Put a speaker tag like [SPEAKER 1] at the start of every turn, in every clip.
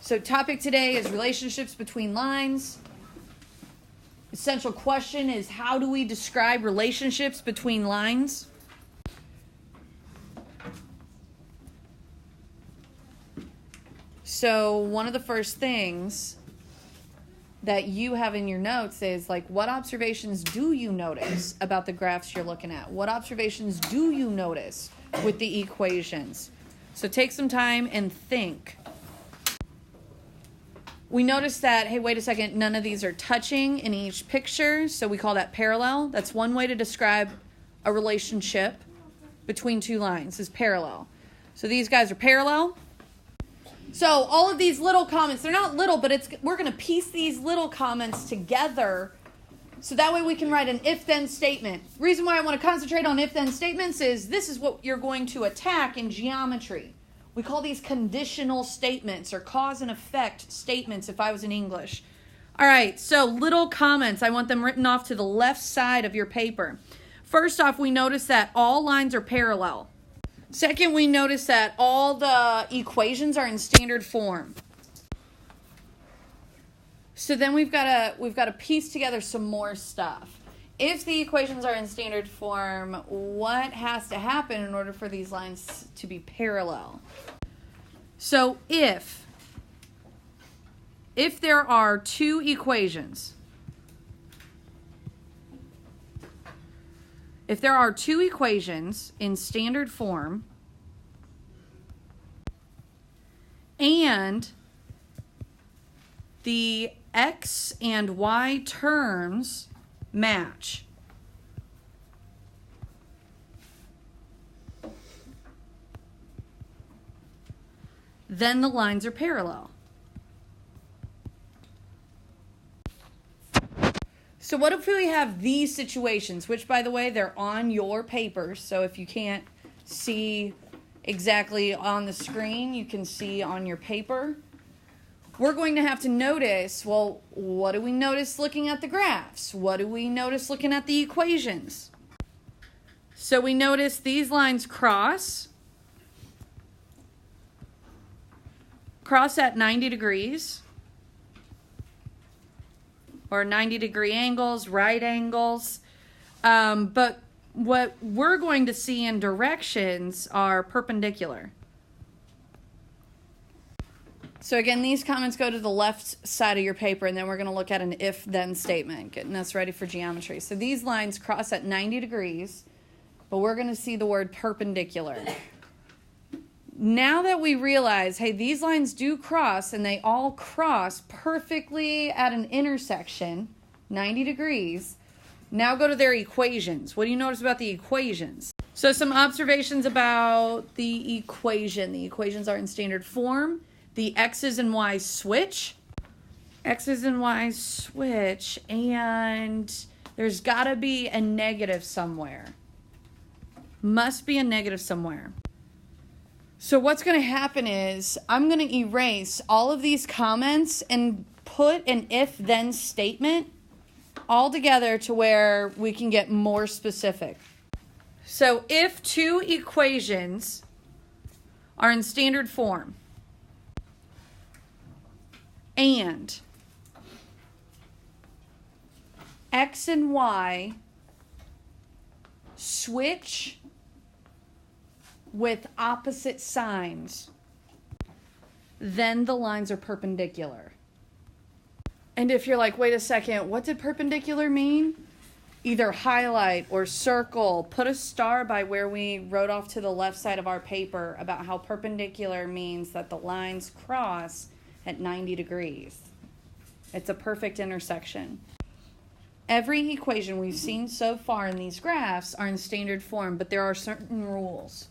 [SPEAKER 1] So topic today is relationships between lines. Essential question is, how do we describe relationships between lines? So one of the first things that you have in your notes is like, what observations do you notice about the graphs you're looking at? What observations do you notice with the equations? So take some time and think. We notice that, hey, wait a second, none of these are touching in each picture, so we call that parallel. That's one way to describe a relationship between two lines, is parallel. So these guys are parallel. So all of these little comments, they're not little, but we're going to piece these little comments together so that way we can write an if-then statement. The reason why I want to concentrate on if-then statements is this is what you're going to attack in geometry. We call these conditional statements or cause and effect statements if I was in English. All right, so little comments. I want them written off to the left side of your paper. First off, we notice that all lines are parallel. Second, we notice that all the equations are in standard form. So then we've got to piece together some more stuff. If the equations are in standard form, what has to happen in order for these lines to be parallel? So if there are two equations, in standard form and the x and y terms match, then the lines are parallel. So what if we have these situations, which, by the way, they're on your paper. So if you can't see exactly on the screen, you can see on your paper. We're going to have to notice, well, what do we notice looking at the graphs? What do we notice looking at the equations? So we notice these lines cross at 90 degrees. Or 90-degree angles, right angles. But what we're going to see in directions are perpendicular. So again, these comments go to the left side of your paper, and then we're going to look at an if-then statement, getting us ready for geometry. So these lines cross at 90 degrees, but we're going to see the word perpendicular. Now that we realize, hey, these lines do cross, and they all cross perfectly at an intersection, 90 degrees, now go to their equations. What do you notice about the equations? So some observations about the equation. The equations are in standard form. The x's and y's switch. X's and y's switch, and there's got to be a negative somewhere. Must be a negative somewhere. So what's going to happen is I'm going to erase all of these comments and put an if-then statement all together to where we can get more specific. So if two equations are in standard form and x and y switch with opposite signs, then the lines are perpendicular. And if you're like, wait a second, what did perpendicular mean? Either highlight or circle, put a star by where we wrote off to the left side of our paper about how perpendicular means that the lines cross at 90 degrees. It's a perfect intersection. Every equation we've seen so far in these graphs are in standard form, but there are certain rules.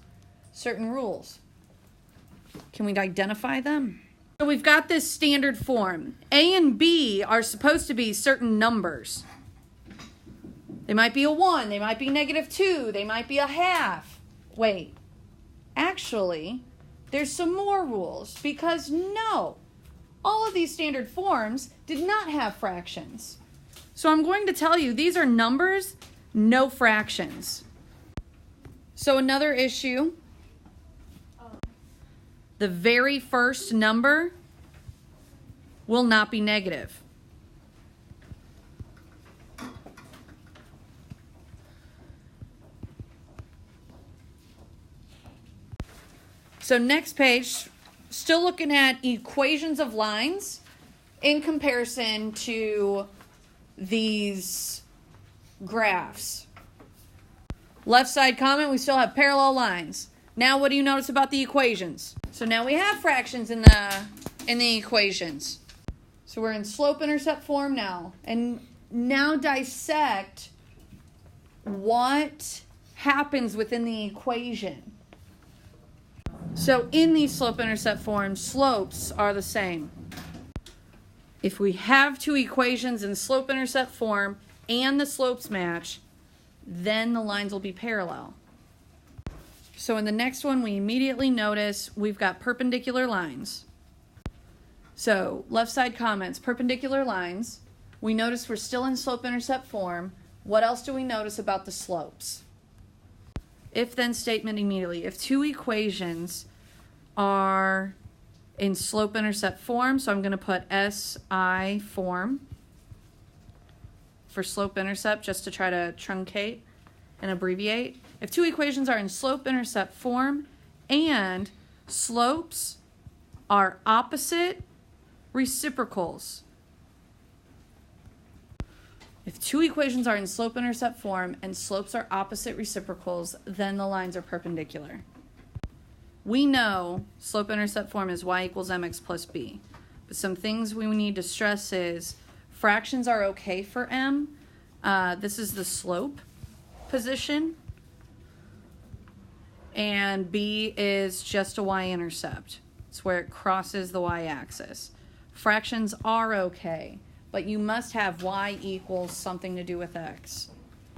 [SPEAKER 1] Can we identify them? So we've got this standard form. A and B are supposed to be certain numbers. They might be a 1, they might be -2, they might be a half. Wait, actually, there's some more rules because no, all of these standard forms did not have fractions. So I'm going to tell you these are numbers, no fractions. So another issue, the very first number will not be negative. So next page, still looking at equations of lines in comparison to these graphs. Left side comment, we still have parallel lines. Now what do you notice about the equations? So now we have fractions in the equations. So we're in slope-intercept form now. And now dissect what happens within the equation. So in these slope-intercept forms, slopes are the same. If we have two equations in slope-intercept form and the slopes match, then the lines will be parallel. So in the next one, we immediately notice we've got perpendicular lines. So left side comments, perpendicular lines. We notice we're still in slope-intercept form. What else do we notice about the slopes? If-then statement immediately. If two equations are in slope-intercept form, so I'm going to put SI form for slope-intercept just to try to truncate and abbreviate. If two equations are in slope-intercept form and slopes are opposite reciprocals. If two equations are in slope-intercept form and slopes are opposite reciprocals, then the lines are perpendicular. We know slope-intercept form is y equals mx plus b. But some things we need to stress is fractions are okay for m. This is the slope position. And b is just a y-intercept. It's where it crosses the y-axis. Fractions are okay, but you must have y equals something to do with x.